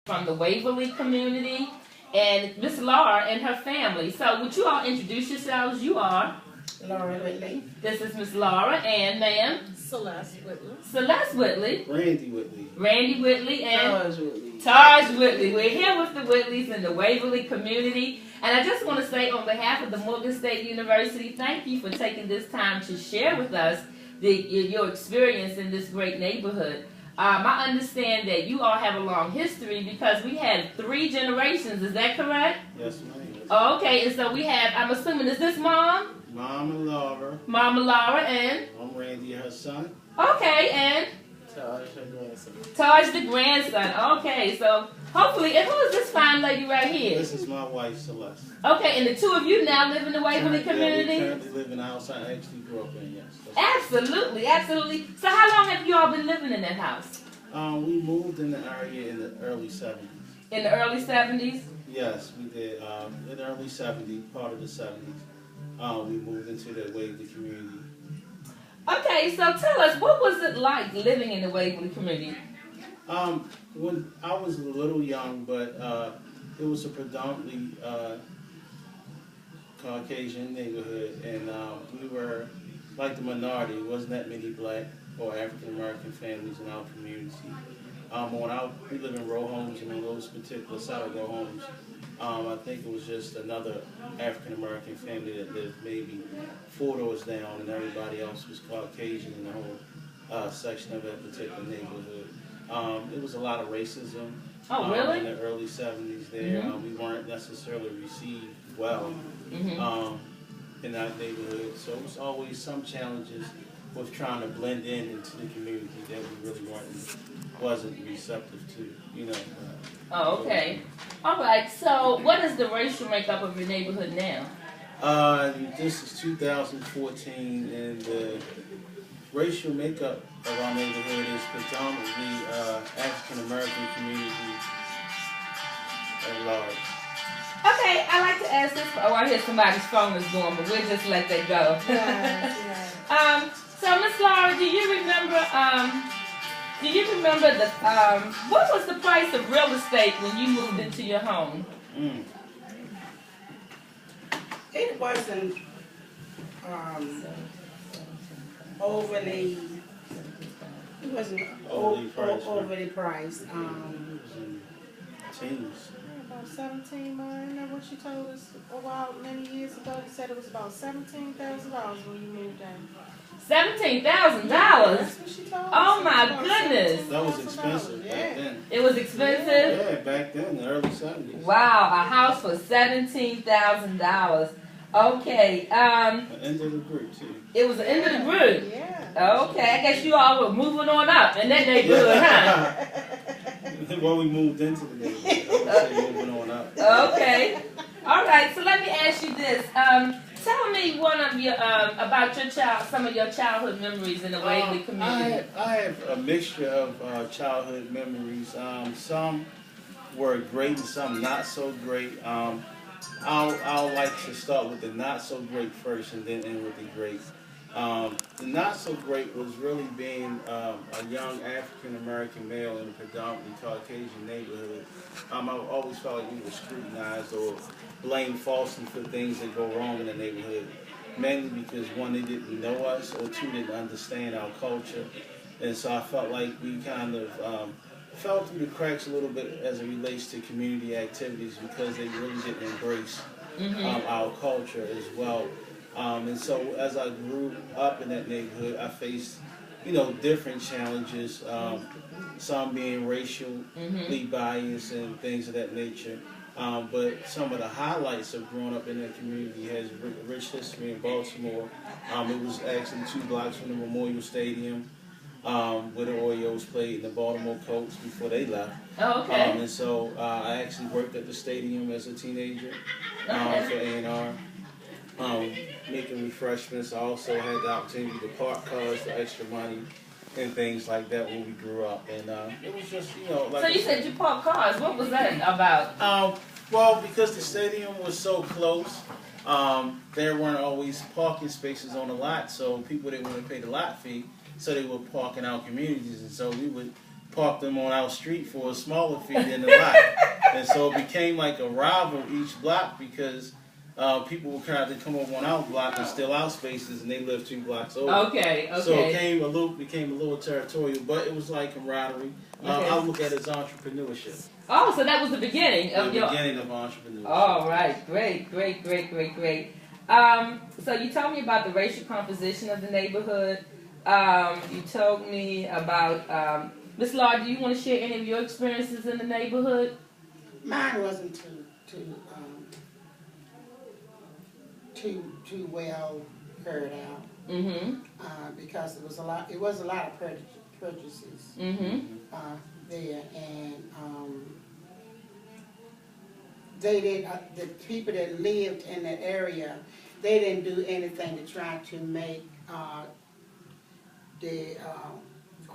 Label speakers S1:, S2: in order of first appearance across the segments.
S1: from the Waverly community, and Miss Laura and her family. So would you all introduce yourselves? You are?
S2: Laura Whitley.
S1: This is Miss Laura, and ma'am?
S2: Celeste Whitley.
S1: Celeste Whitley.
S3: Randy Whitley.
S1: Randy Whitley and
S3: Taj Whitley.
S1: Taj Whitley. We're here with the Whitleys in the Waverly community. And I just want to say on behalf of the Morgan State University, thank you for taking this time to share with us your experience in this great neighborhood. I understand that you all have a long history because we had 3 generations. Is that correct?
S3: Yes, ma'am.
S1: Oh, okay, and so we have, I'm assuming, is this Mom?
S3: Mama Laura.
S1: Mama Laura and?
S3: I'm Randy, her son.
S1: Okay, and?
S3: Taj, her grandson.
S1: Taj, the grandson. Okay, so hopefully, and who is this fine lady right here?
S3: This is my wife, Celeste.
S1: Okay, and the two of you now live in the Waverly community?
S3: Yeah, we currently live in the house I actually grew up in, yes.
S1: Absolutely, absolutely. So how long have you all been living in that house?
S3: We moved in the area in the early 70s.
S1: In the early 70s?
S3: Yes, we did. In the early 70s, part of the 70s, we moved into the Waverly community.
S1: Okay, so tell us, what was it like living in the Waverly community?
S3: When I was a little young, but it was a predominantly Caucasian neighborhood, and we were like the minority. There wasn't that many black or African American families in our community. We live in row homes, and in those particular side of row homes, I think it was just another African American family that lived maybe 4 doors down, and everybody else was Caucasian in the whole section of that particular neighborhood. It was a lot of racism.
S1: Oh, really?
S3: In the early 70s there.
S1: Mm-hmm.
S3: We weren't necessarily received well in that neighborhood. So it was always some challenges with trying to blend into the community that we really wasn't receptive to, you know.
S1: Oh, okay. All right, so what is the racial makeup of your neighborhood now?
S3: This is 2014, and the racial makeup of our neighborhood is predominantly African American community at large.
S1: Okay, I like to ask this. Oh, I hear somebody's phone is going, but we'll just let that go.
S2: Yeah.
S1: So Miss Laura, do you remember the what was the price of real estate when you moved into your home?
S2: It wasn't overly. It wasn't overly priced.
S3: Teens.
S2: About 17 million. Isn't that what she told us many years ago? She said it was about $17,000 when you moved in.
S1: $17,000.
S2: That's what she told us.
S1: Oh my goodness!
S3: That was expensive back then.
S1: It was expensive.
S3: Yeah, back then, in the early 70s.
S1: Wow, a house for $17,000. Okay.
S3: The end of the group too.
S1: It was the end of the group.
S2: Yeah.
S1: Okay, I guess you all were moving on up in that neighborhood, huh?
S3: Well, we moved into the neighborhood. I would say moving on up.
S1: Okay. All right. So let me ask you this. Tell me one of your about some of your childhood memories in the Waverly community.
S3: I have a mixture of childhood memories. Some were great and some not so great. I'll like to start with the not so great first, and then end with the great. The not so great was really being a young African American male in a predominantly Caucasian neighborhood. I always felt like we were scrutinized or blamed falsely for things that go wrong in the neighborhood, mainly because 1, they didn't know us, or 2, didn't understand our culture, and so I felt like we kind of fell through the cracks a little bit as it relates to community activities because they really didn't embrace our culture as well. And so as I grew up in that neighborhood, I faced, different challenges, some being racially biased and things of that nature. But some of the highlights of growing up in that community has a rich history in Baltimore. It was actually 2 blocks from the Memorial Stadium, where the Orioles played the Baltimore Colts before they left.
S1: Oh, okay.
S3: And so I actually worked at the stadium as a teenager for A&R. Making refreshments. I also had the opportunity to park cars for extra money and things like that when we grew up. And it was just, like...
S1: So you said you parked cars. What was that about?
S3: Well, because the stadium was so close, there weren't always parking spaces on the lot, so people didn't want to pay the lot fee, so they would park in our communities. And so we would park them on our street for a smaller fee than the lot. And so it became like a rival each block because people would try to come over on our block and steal our spaces, and they lived 2 blocks over.
S1: Okay.
S3: So it became a little territorial, but it was like camaraderie. I look at it as entrepreneurship.
S1: Oh, so that was the beginning of
S3: the beginning of entrepreneurship.
S1: All right, great. So you told me about the racial composition of the neighborhood. You told me about Miss Law. Do you want to share any of your experiences in the neighborhood?
S4: Mine wasn't too well carried out. Because it was a lot of prejudices there, and they did the people that lived in that area, they didn't do anything to try to make the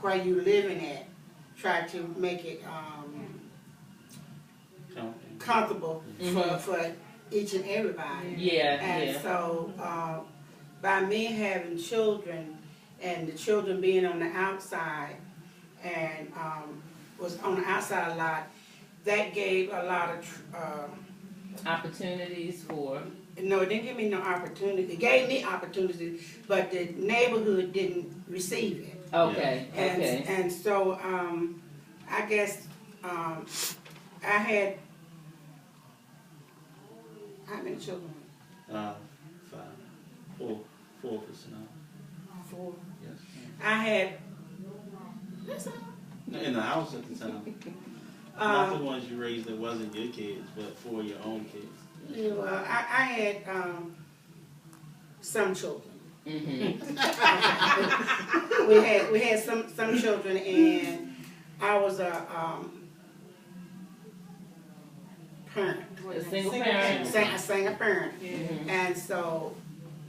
S4: where you living at, try to make it comfortable for each and everybody. And so by me having children and the children being on the outside and was on the outside a lot, that gave a lot of
S1: opportunities for.
S4: No, it didn't give me no opportunity. It gave me opportunities, but the neighborhood didn't receive it.
S1: Okay.
S4: And so I guess I had how many children?
S3: 5. 4 percent.
S4: 4.
S3: Yes.
S4: I had.
S3: In the house at the time. Not the ones you raised that wasn't your kids, but for your own kids.
S4: Yeah, well, I had some children. we had some children, and I was a parent.
S1: A single parent.
S4: A single parent. And so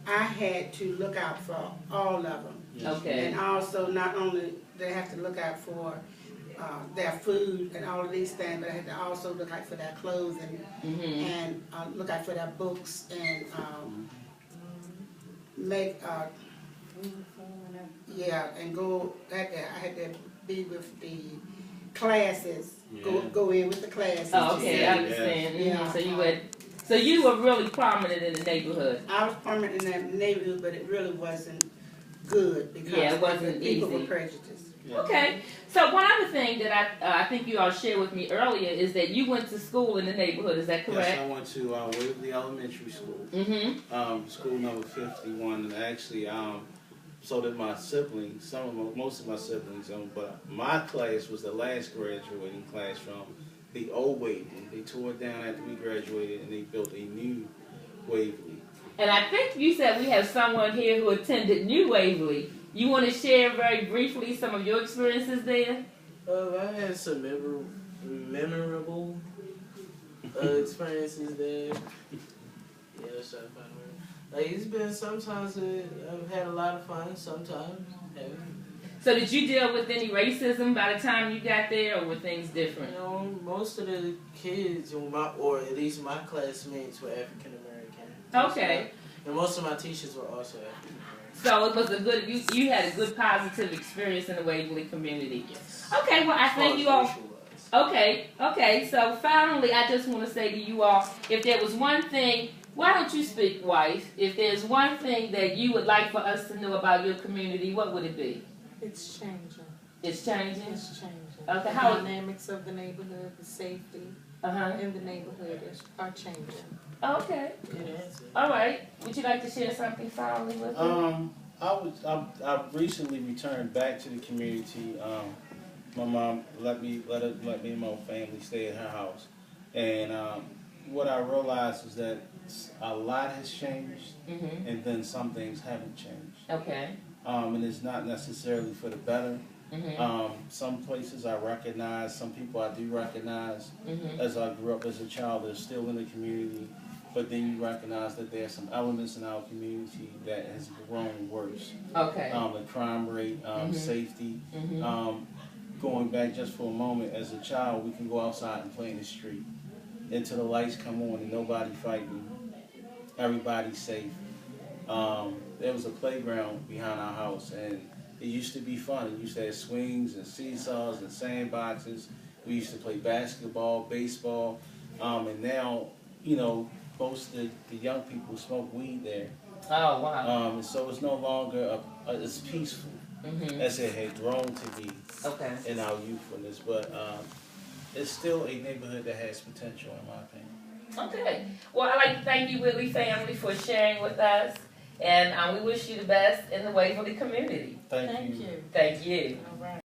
S4: I had to look out for all of them.
S1: Okay.
S4: And also, not only they have to look out for their food and all of these things, but I had to also look out for their clothing and look out for their books and make and go. I had to be with the classes. Go in with the classes.
S1: Oh, okay, I understand. Yeah. So you were really prominent in the neighborhood.
S4: I was prominent in that neighborhood, but it really wasn't good because
S1: it wasn't
S4: people
S1: easy.
S4: were prejudiced.
S1: Okay, so one other thing that I think you all shared with me earlier is that you went to school in the neighborhood. Is that correct?
S3: Yes, I went to Waverly Elementary School. School number 51, and actually, so did my siblings. Most of my siblings, but my class was the last graduating class from the old Waverly. They tore it down after we graduated, and they built a new Waverly.
S1: And I think you said we have someone here who attended New Waverly. You want to share very briefly some of your experiences there?
S5: I had some memorable experiences there. Yeah, that's what I found. Like, it's been sometimes I've had a lot of fun, sometimes haven't.
S1: So did you deal with any racism by the time you got there, or were things different?
S5: You know, most of the kids, or at least my classmates, were African American.
S1: Okay.
S5: And most of my teachers were also African American.
S1: So it was a good. You had a good positive experience in the Waverly community.
S5: Yes.
S1: Okay. Well, I thank you all. Okay. So finally, I just want to say to you all, if there was one thing. Why don't you speak, wife? If there's one thing that you would like for us to know about your community, what would it be?
S2: It's changing.
S1: It's changing?
S2: It's changing.
S1: Okay,
S2: the dynamics of the neighborhood, the safety in the neighborhood are changing.
S1: Okay. All right. Would you like to share something finally with me?
S3: I recently returned back to the community. My mom let me and my family stay at her house, and what I realized is that a lot has changed, and then some things haven't changed.
S1: Okay.
S3: And it's not necessarily for the better. Some places I recognize, some people I do recognize. As I grew up as a child, they're still in the community, but then you recognize that there are some elements in our community that has grown worse.
S1: Okay.
S3: The crime rate, safety. Going back just for a moment, as a child, we can go outside and play in the street until the lights come on and nobody fighting. Everybody's safe. There was a playground behind our house, and it used to be fun. It used to have swings and seesaws and sandboxes. We used to play basketball, baseball, and now, you know, most of the young people smoke weed there.
S1: Oh, wow.
S3: And so it's no longer, it's peaceful, as it had grown to be in our youthfulness. But it's still a neighborhood that has potential, in my opinion.
S1: Okay. Well, I'd like to thank you, Whitley family, for sharing with us. And we wish you the best in the Waverly community.
S3: Thank you.
S1: Thank you.
S2: All right.